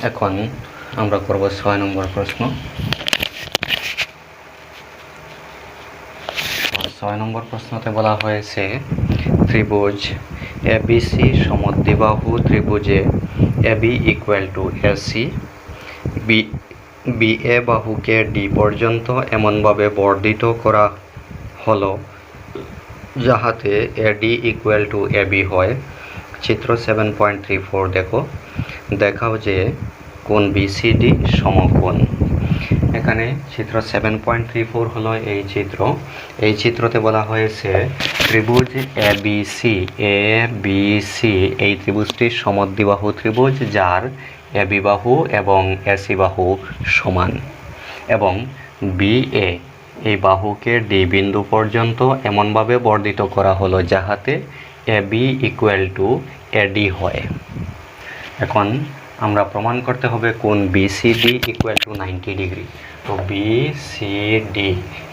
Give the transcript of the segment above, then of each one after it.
এখন আমরা করব 6 নম্বর প্রশ্ন। 6 নম্বর প্রশ্নতে বলা হয়েছে ত্রিভুজ এবিসি সমদ্বিবাহু ত্রিভুজে AB equal to AC, BA বাহুকে ডি পর্যন্ত এমনভাবে বর্ধিত করা হলো যাহাতে এডি ইকুয়াল টু এবি হয়। চিত্র 7.34 দেখাও যে কোণ বিসিডি সমকোণ। এখানে চিত্র 7.34 হলো এই চিত্রতে বলা হয়েছে ত্রিভুজ এবিসি এই ত্রিভুজটি সমদ্বিবাহু ত্রিভুজ, যার এবি বাহু এবং এসি বাহু সমান, এবং বিএ এই বাহুকে ডি বিন্দু পর্যন্ত এমনভাবে বর্ধিত করা হলো যাহাতে এবি ইকুয়াল টু এডি হয়। এখন আমরা প্রমাণ করতে হবে কোণ বিসিডি ইকুয়াল টু 90 ডিগ্রি। তো বিসিডি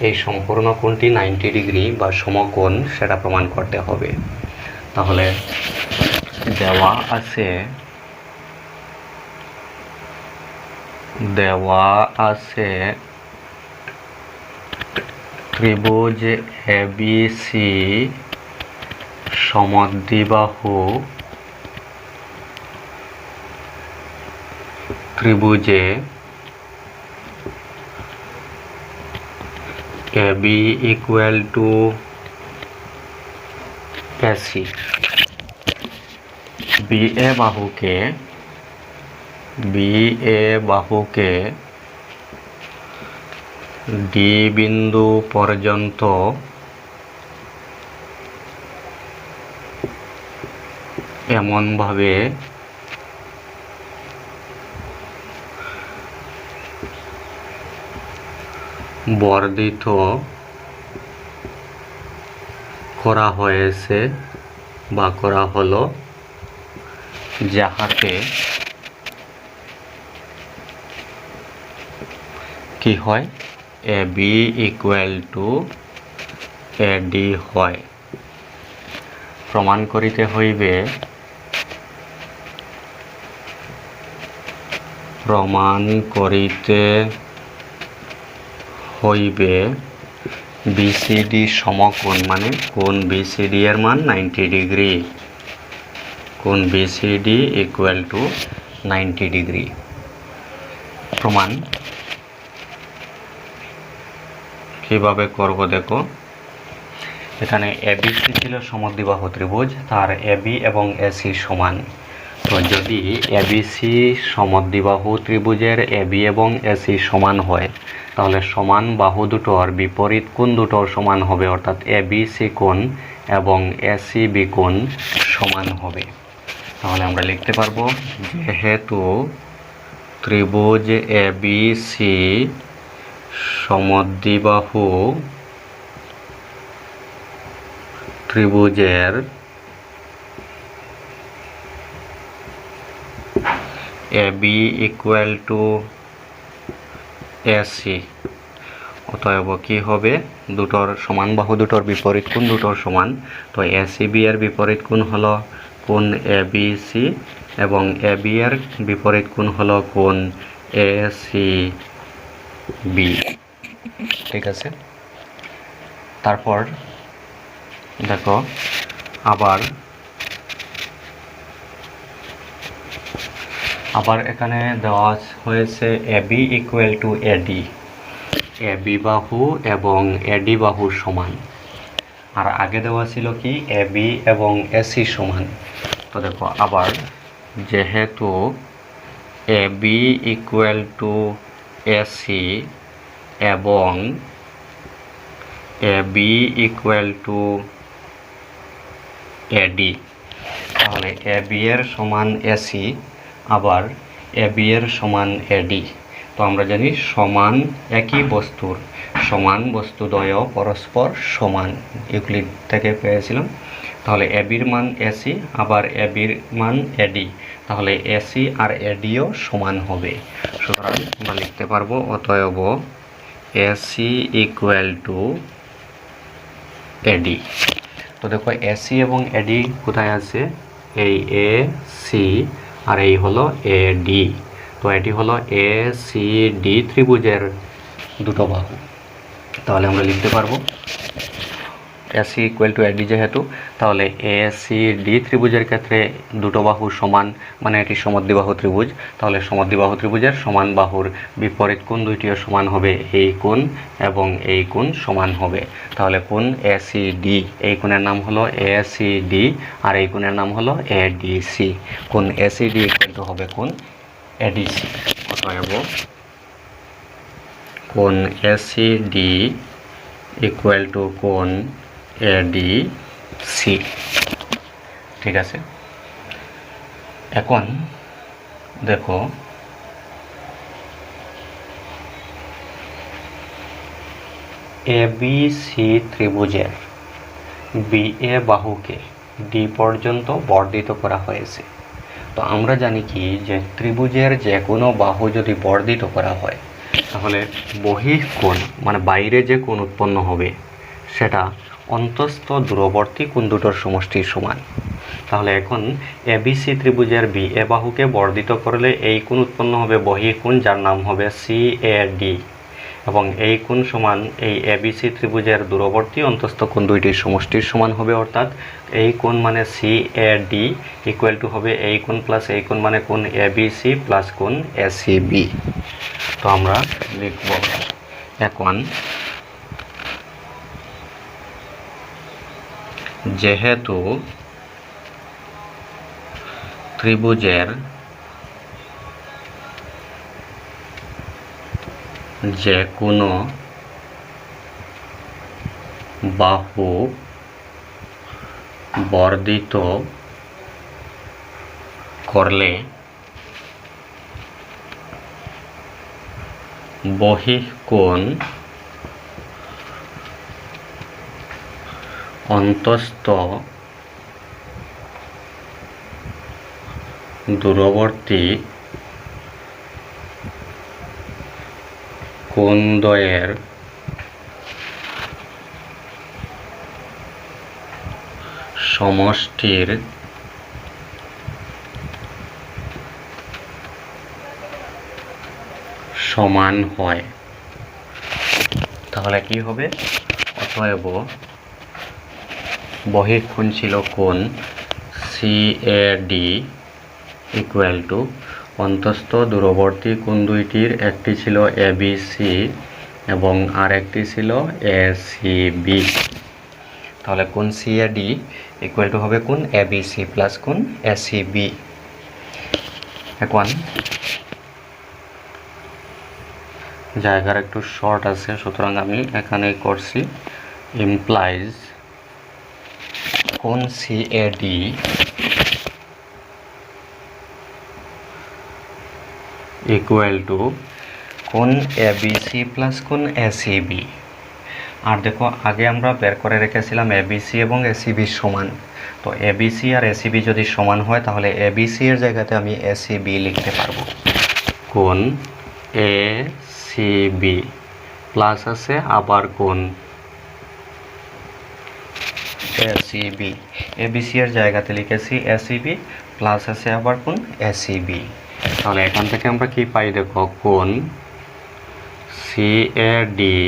এই সম্পূর্ণ কোণটি 90 ডিগ্রি বা সমকোণ, সেটা প্রমাণ করতে হবে। তাহলে দেওয়া আছে ত্রিভুজ এবিসি সমদ্বিবাহু ত্রিভুজে AB equal to AC, BA বাহুকে ডি বিন্দু পর্যন্ত এমনভাবে বর্ধিত করা হয়েছে বা করা হলো যাহাতে কি হয়, এবি ইকুয়াল টু এডি হয়। প্রমাণ করিতে হইবে বিসিডি সমকোণ, মানে কোণ বিসিডি এর মান 90 ডিগ্রি। কোণ বিসিডি ইকুয়াল টু 90 ডিগ্রি। প্রমাণ কিভাবে করব দেখো। এখানে এবিসি ছিল সমদ্বিবাহু ত্রিভুজ, তার এবি এবং এসি সমান। তো যদি এবিসি সমদ্বিবাহু ত্রিভুজের এবি এবং এসি সমান হয়, তাহলে সমান বাহু দুটোর বিপরীত কোণ দুটো সমান হবে, অর্থাৎ এবিসি কোণ এবং এসিবি কোণ সমান হবে। তাহলে আমরা লিখতে পারবো যেহেতু ত্রিভুজ এবিসি সমদ্বিবাহু ত্রিভুজের এবি ইকুয়াল টু এসি, অতএব কি হবে, দুটোর সমান বাহু দুটোর বিপরীত কোণ দুটোর সমান। তো এসিবি এর বিপরীত কোণ হলো কোণ এবিসি এবং এবি এর বিপরীত কোণ হলো কোণ এসিবি। ঠিক আছে। তারপর দেখো আবার এখানে দেওয়া হয়েছে AB equal to AD, AB বাহু এবং এডি বাহু সমান। আর আগে দেওয়া ছিল কি, এবি এবং এসি সমান। তো দেখো আবার যেহেতু এবি ইকুয়াল টু এসি এবং এবি ইকুয়াল টু এডি, তাহলে এবি এর সমান এসি, আবার এবি এর সমান এডি। তো আমরা জানি সমান একই বস্তুর সমান বস্তুদ্বয় পরস্পর সমান, ইউক্লিড থেকে পেয়েছিলাম। তাহলে এবির মান এসি, আবার এবির মান এডি, তাহলে এসি আর এডিও সমান হবে। সুতরাং আমরা লিখতে পারবো অতএব এসি ইকুয়াল টু এডি। তো দেখো এসি এবং এডি কোথায় আছে, এই এ সি আর এই হলো এডি। তো এটি হলো এ সি ডি ত্রিভুজের দুটো বাহু। তাহলে আমরা লিখতে পারবো এসি ইকুয়াল টু এডি যেহেতু, তাহলে এ সি ডি ত্রিভুজের ক্ষেত্রে দুটো বাহু সমান, মানে এটি সমদ্বিবাহু ত্রিভুজ। তাহলে সমদ্বিবাহু ত্রিভুজের সমান বাহুর বিপরীত কোণ দুইটিও সমান হবে, এই কোণ এবং এই কোণ সমান হবে। তাহলে কোণ এসিডি, এই কোণের নাম হলো এসিডি আর এই কোণের নাম হলো এডিসি। কোণ এসিডি ইকুয়াল টু হবে কোণ এডিসি। অতএব কোণ এসিডি ইকুয়াল টু কোণ এডিসি। ঠিক আছে, এখন দেখো এবিসি ত্রিভুজের বিএ বাহুকে ডি পর্যন্ত বর্ধিত করা হয়েছে। তো আমরা জানি কি যে ত্রিভুজের যে কোনো বাহু যদি বর্ধিত করা হয় তাহলে বহিঃকোণ মানে বাইরে যে কোণ উৎপন্ন হবে সেটা অন্তস্থ দূরবর্তী কোণ দুটোর সমষ্টির সমান। তাহলে এখন এবিসি ত্রিভুজের বিএ বাহুকে বর্ধিত করলে এই কোণ উৎপন্ন হবে বহিঃকোণ, যার নাম হবে সিএডি, এবং এই কোণ সমান এই এবিসি ত্রিভুজের দূরবর্তী অন্তস্থ কোণ দুইটির সমষ্টির সমান হবে। অর্থাৎ এই কোণ মানে সিএডি ইকুয়াল টু হবে এই কোণ প্লাস এই কোণ মানে কোণ এবিসি প্লাস কোণ এসিবি। তো আমরা লিখব এখন যেহেতু ত্রিভুজের যে কোনো বাহু বর্ধিত করলে বহিঃকোণ অন্তস্থ দূরবর্তী কোণদ্বয়ের সমষ্টির সমান হয়। তাহলে কি হবে? অতএব বহিঃকোণ ছিল কোণ সিএডি ইকুয়াল টু অন্তস্থ দূরবর্তী কোণ দুইটির একটি ছিল এবিসি এবং আরেকটি ছিল এসিবি। তাহলে কোণ সিএডি ইকুয়াল টু হবে কোণ এবিসি প্লাস কোণ এসিবি। এখন জায়গার একটু শর্ট আছে, সুতরাং আমি এখানে করছি ইমপ্লাইজ কোণ সিএডি ইকুয়াল টু কোণ এবিসি প্লাস কোণ এসিবি। আর দেখো আগে আমরা বের করে রেখেছিলাম এবিসি এবং এসিবি সমান। তো এবিসি আর এসিবি যদি সমান হয় তাহলে এবিসি এর জায়গাতে আমি এসিবি লিখতে পারবো। কোণ এসিবি প্লাস আছে আবার কোণ এসিবি, এবিসি এর জায়গাতে লিখেছি এসিবি প্লাস আছে আবার কোণ এসিবি। তাহলে এখান থেকে আমরা কি পাই দেখো, কোণ CAD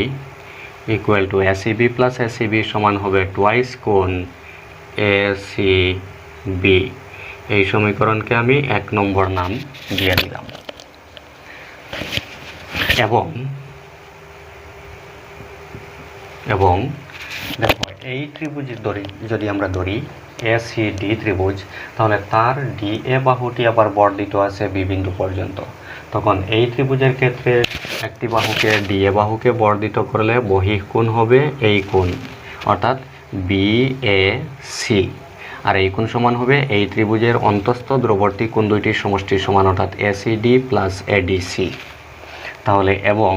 equal to ACB plus ACB সমান হবে টুয়াইস কোণ এসিবি। এই সমীকরণকে আমি 1 নম্বর নাম দিয়ে দিলাম। এবং দেখো এই ত্রিভুজের যদি আমরা ধরি এসিডি ত্রিভুজ, তাহলে তার ডিএ বাহুটি আবার বর্ধিত আছে বি বিন্দু পর্যন্ত। তখন এই ত্রিভুজের ক্ষেত্রে একটি বাহুকে ডিএ বাহুকে বর্ধিত করলে বহিঃকোণ হবে এই কোণ, অর্থাৎ বিএসি, আর এই কোণ সমান হবে এই ত্রিভুজের অন্তস্থ দূরবর্তী কোণ দুইটির সমষ্টির সমান, অর্থাৎ এসিডি প্লাস এডিসি। তাহলে এবং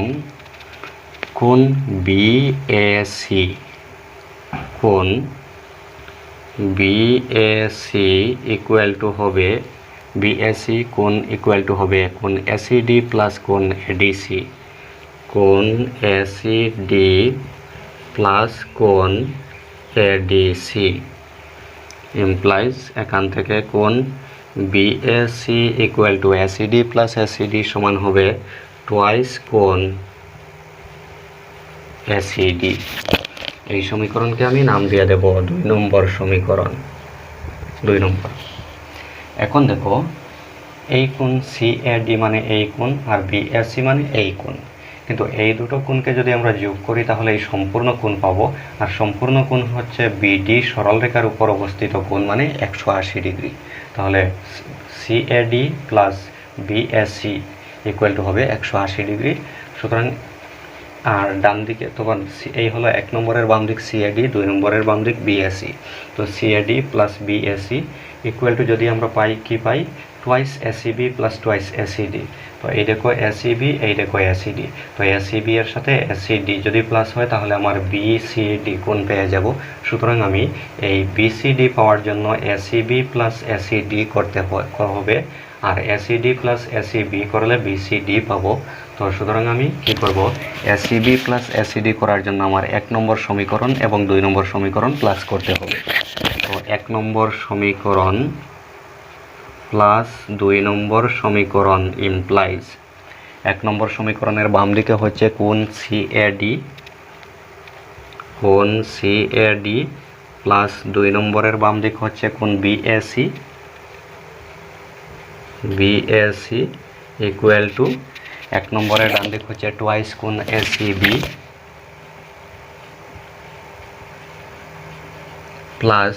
কোণ বিএসি, কোণ বিএসি ইকুয়াল টু হবে বিএসি কোণ ইকুয়াল টু হবে কোণ এসিডি প্লাস কোণ এডিসি। কোণ এসিডি প্লাস কোণ এডিসি ইমপ্লাইজ এখান থেকে কোণ BAC equal to ACD plus ACD সমান হবে টোয়াইস কোণ এসিডি। এই সমীকরণকে আমি নাম দিয়ে দেব 2 নম্বর সমীকরণ। 2 নম্বর। এখন দেখো এই কোণ সিএডি মানে এই কোণ আর বিএসি মানে এই কোণ, কিন্তু এই দুটো কোণকে যদি আমরা যোগ করি তাহলে এই সম্পূর্ণ কোণ পাবো, আর সম্পূর্ণ কোণ হচ্ছে বিডি সরলরেখার উপর অবস্থিত কোণ মানে 180 ডিগ্রি। তাহলে CAD plus BAC equal to হবে 180 ডিগ্রি। সুতরাং আর ডান দিকে তখন এই হলো 1 নম্বরের বাম দিক সিএডি, 2 নম্বরের বাম দিক বিএসি। তো CAD plus BAC equal to যদি আমরা পাই কি পাই, twice ACB plus twice ACD. তো এই দেখো এসিবি, এই দেখো এসিডি। তো এসিবি এর সাথে এসিডি যদি প্লাস হয় তাহলে আমার বিসিডি কোণ পেয়ে যাব। সুতরাং আমি এই বিসিডি পাওয়ার জন্য এসিবি প্লাস এসিডি করতে হবে, আর এসিডি প্লাস এসিবি করলে বিসিডি পাবো। তো সুতরাং আমি কি করব, এসিবি প্লাস এসিডি করার জন্য আমার 1 নম্বর সমীকরণ এবং 2 নম্বর সমীকরণ প্লাস করতে হবে। তো 1 নম্বর সমীকরণ প্লাস 2 নম্বর সমীকরণ ইমপ্লাইজ 1 নম্বর সমীকরণের বাম দিকে হচ্ছে কোণ সিএডি প্লাস 2 নম্বরের বাম দিক হচ্ছে কোণ বিএসি ইকুয়াল টু 1 নম্বরের ডান দিক হচ্ছে টোয়াইস কোণ এসিবি প্লাস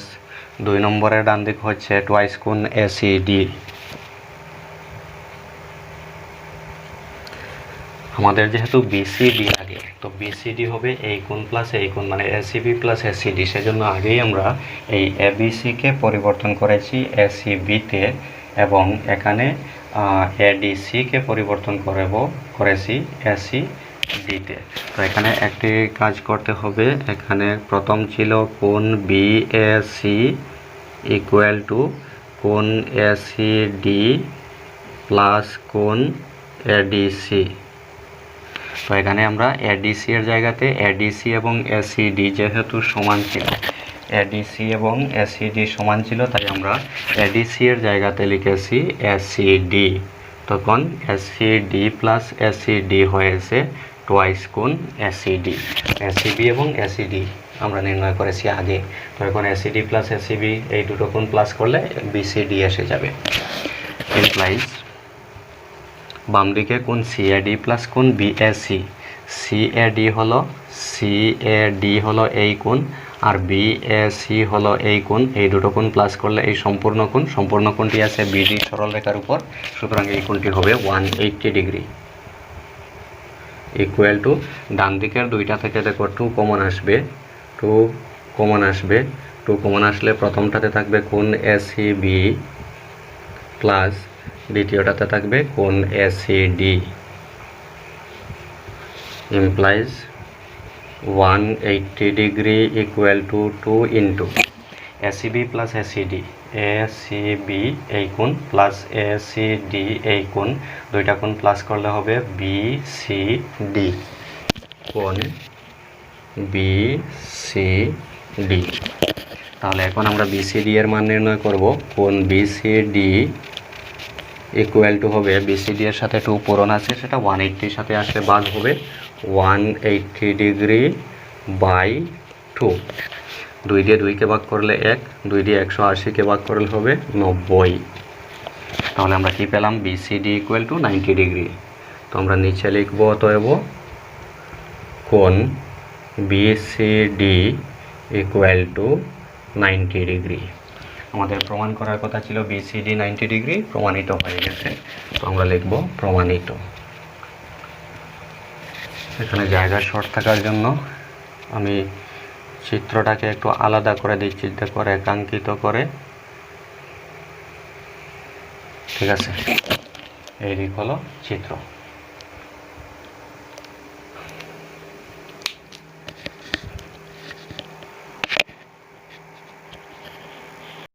2 নম্বরের ডান দিক হচ্ছে টোয়াইস কোণ এসিডি। আমাদের যেহেতু বিসিডি লাগে, তো বিসিডি হবে এই কোণ প্লাস এই কোণ মানে এসিবি প্লাস এসিডি। সেজন্য আগেই আমরা এই এবিসিকে পরিবর্তন করেছি এসিবিতে এবং এখানে এডিসিকে পরিবর্তন করেছি এসিডিতে। তো এখানে একটি কাজ করতে হবে, এখানে প্রথম ছিল কোণ বিএসি ইকুয়াল টু কোণ এসিডি প্লাস কোণ এডিসি। তো এখানে আমরা এডিসি এর জায়গাতে এডিসি এবং এসিডি যেহেতু সমান ছিল, এডিসি এবং এসিডি সমান ছিল, তাই আমরা এডিসি এর জায়গাতে লিখেছি এসিডি। তখন এসিডি প্লাস এসিডি হয়েছে টোয়াইস কোণ এসিডি। এসিবি এবং এসিডি আমরা নির্ণয় করেছি আগে। তো এখন এসিডি প্লাস এসিবি এই দুটো কোণ প্লাস করলে বিসিডি এসে যাবে। ইমপ্লাইজ বাম দিকে কোণ সিএডি প্লাস কোণ বিএসি। সিএডি হলো এই কোণ আর বিএসি হলো এই কোণ। এই দুটো কোণ প্লাস করলে এই সম্পূর্ণ কোণটি আছে বিডি সরলরেখার উপর। সুতরাং এই কোণটি হবে 180 ডিগ্রি ইকুয়াল টু ডান দিকের দুইটা থেকে দেখো 2 কমন আসবে, 2 কমন আসলে প্রথমটাতে থাকবে কোণ এসিবি প্লাস দ্বিতীয়টাতে থাকবে কোণ ACD. Implies 180 degree equal to 2 into ACB plus ACD. ACB এই কোণ প্লাস এসিডি এই কোণ, দুইটা কোণ প্লাস করলে হবে বিসিডি, কোণ বিসিডি। তাহলে এখন আমরা বিসিডি এর মান নির্ণয় করব। কোণ বিসিডি ইকুয়াল টু হবে, বিসিডি এর সাথে 2 পূরণ আছে, সেটা 180 সাথে আসলে বাদ হবে 180 ডিগ্রি বাই 2। 2 দিয়ে 2কে ভাগ করলে 1, 2 দিয়ে 180কে ভাগ করলে হবে 90। তাহলে আমরা কি পেলাম, বিসিডি ইকুয়াল টু 90 ডিগ্রি। তো আমরা নিচে লিখব, অতএব কোণ বিসিডি ইকুয়াল টু 90 ডিগ্রি। আমাদের প্রমাণ করার কথা ছিল বিসিডি 90 ডিগ্রি, প্রমাণিত হয়ে গেছে। তো আমরা লিখব প্রমাণিত। এখানে জায়গা শর্ট থাকার জন্য আমি চিত্রটাকে একটু আলাদা করে দিচ্ছি, দেখো রেখাঙ্কিত করে। ঠিক আছে, এই দিক হলো চিত্র।